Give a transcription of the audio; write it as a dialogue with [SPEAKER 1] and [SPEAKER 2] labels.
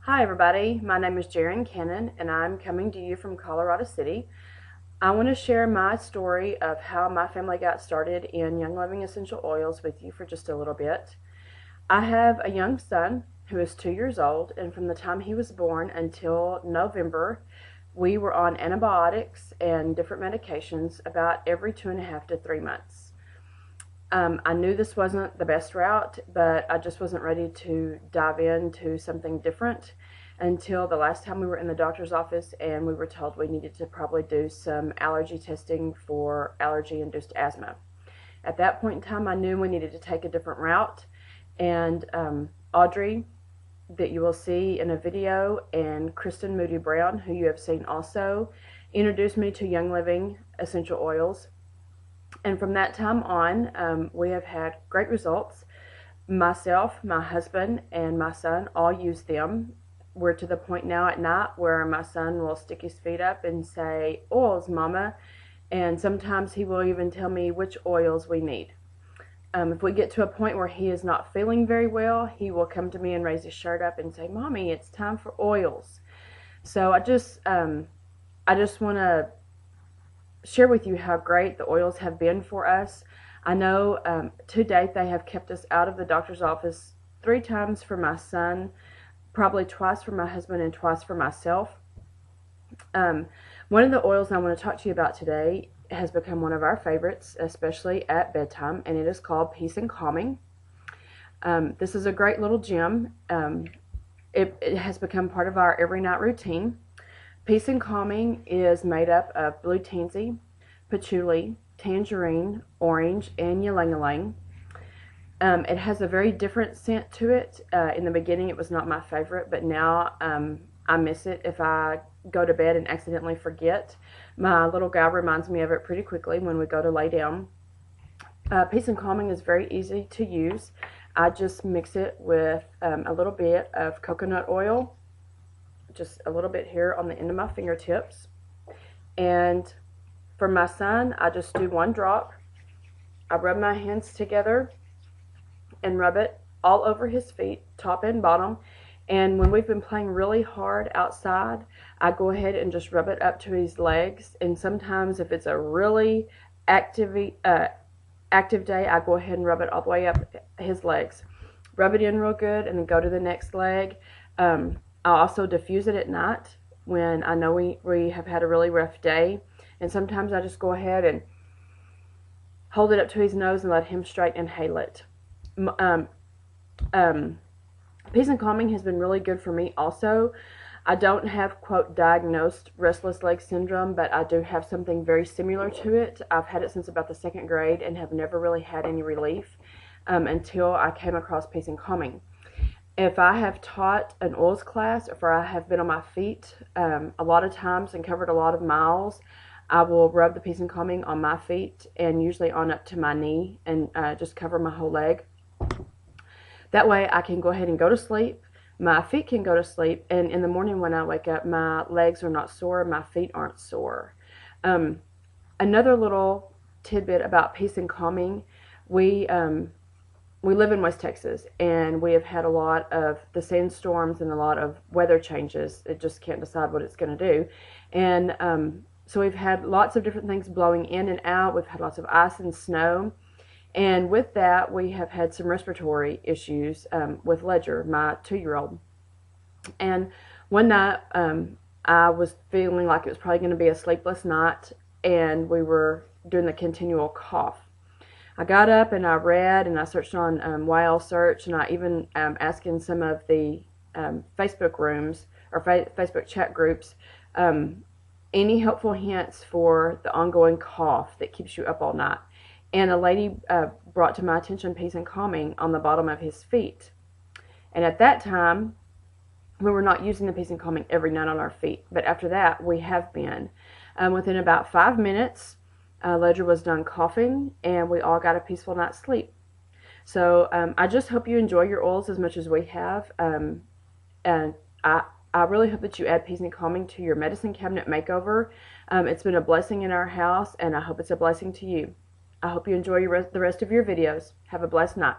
[SPEAKER 1] Hi everybody, my name is Jaren Cannon and I'm coming to you from Colorado City. I want to share my story of how my family got started in Young Living Essential Oils with you for just a little bit. I have a young son who is 2 years old, and from the time he was born until November, we were on antibiotics and different medications about every 2.5 to 3 months. I knew this wasn't the best route, but I just wasn't ready to dive into something different until the last time we were in the doctor's office and we were told we needed to probably do some allergy testing for allergy-induced asthma. At that point in time, I knew we needed to take a different route, and Audrey, that you will see in a video, and Kristen Moody Brown, who you have seen also, introduced me to Young Living Essential Oils. And from that time on, we have had great results. Myself, my husband, and my son all use them. We're to the point now at night where my son will stick his feet up and say, "Oils, Mama." And sometimes he will even tell me which oils we need. If we get to a point where he is not feeling very well, he will come to me and raise his shirt up and say, "Mommy, it's time for oils." So I just want to share with you how great the oils have been for us. I know to date they have kept us out of the doctor's office 3 times for my son, probably twice for my husband, and twice for myself. One of the oils I want to talk to you about today has become one of our favorites, especially at bedtime, and it is called Peace and Calming. This is a great little gem. It has become part of our every night routine. Peace and Calming is made up of blue tansy, patchouli, tangerine, orange, and ylang-ylang. It has a very different scent to it. In the beginning it was not my favorite, but now I miss it if I go to bed and accidentally forget. My little guy reminds me of it pretty quickly when we go to lay down. Peace and Calming is very easy to use. I just mix it with a little bit of coconut oil, just a little bit here on the end of my fingertips. And for my son, I just do 1 drop. I rub my hands together and rub it all over his feet, top and bottom. And when we've been playing really hard outside, I go ahead and just rub it up to his legs. And sometimes if it's a really active day, I go ahead and rub it all the way up his legs. Rub it in real good and then go to the next leg. I'll also diffuse it at night when I know we have had a really rough day. And sometimes I just go ahead and hold it up to his nose and let him straight inhale it. Peace and Calming has been really good for me also. I don't have, quote, diagnosed restless leg syndrome, but I do have something very similar to it. I've had it since about the 2nd grade and have never really had any relief until I came across Peace and Calming. If I have taught an oils class, or if I have been on my feet a lot of times and covered a lot of miles, I will rub the Peace and Calming on my feet and usually on up to my knee and just cover my whole leg. That way I can go ahead and go to sleep. My feet can go to sleep, and in the morning when I wake up, my legs are not sore, my feet aren't sore. Another little tidbit about Peace and Calming, we live in West Texas, and we have had a lot of the sandstorms and a lot of weather changes. It just can't decide what it's going to do. And so we've had lots of different things blowing in and out. We've had lots of ice and snow. And with that, we have had some respiratory issues with Ledger, my 2-year-old. And one night, I was feeling like it was probably going to be a sleepless night, and we were doing the continual cough. I got up and I read and I searched on YL Search, and I even asked in some of the Facebook rooms or Facebook chat groups any helpful hints for the ongoing cough that keeps you up all night. And a lady brought to my attention Peace and Calming on the bottom of his feet. And at that time, we were not using the Peace and Calming every night on our feet, but after that we have been. Within about 5 minutes, Ledger was done coughing, and we all got a peaceful night's sleep. So I just hope you enjoy your oils as much as we have. And I really hope that you add Peace and Calming to your medicine cabinet makeover. It's been a blessing in our house, and I hope it's a blessing to you. I hope you enjoy the rest of your videos. Have a blessed night.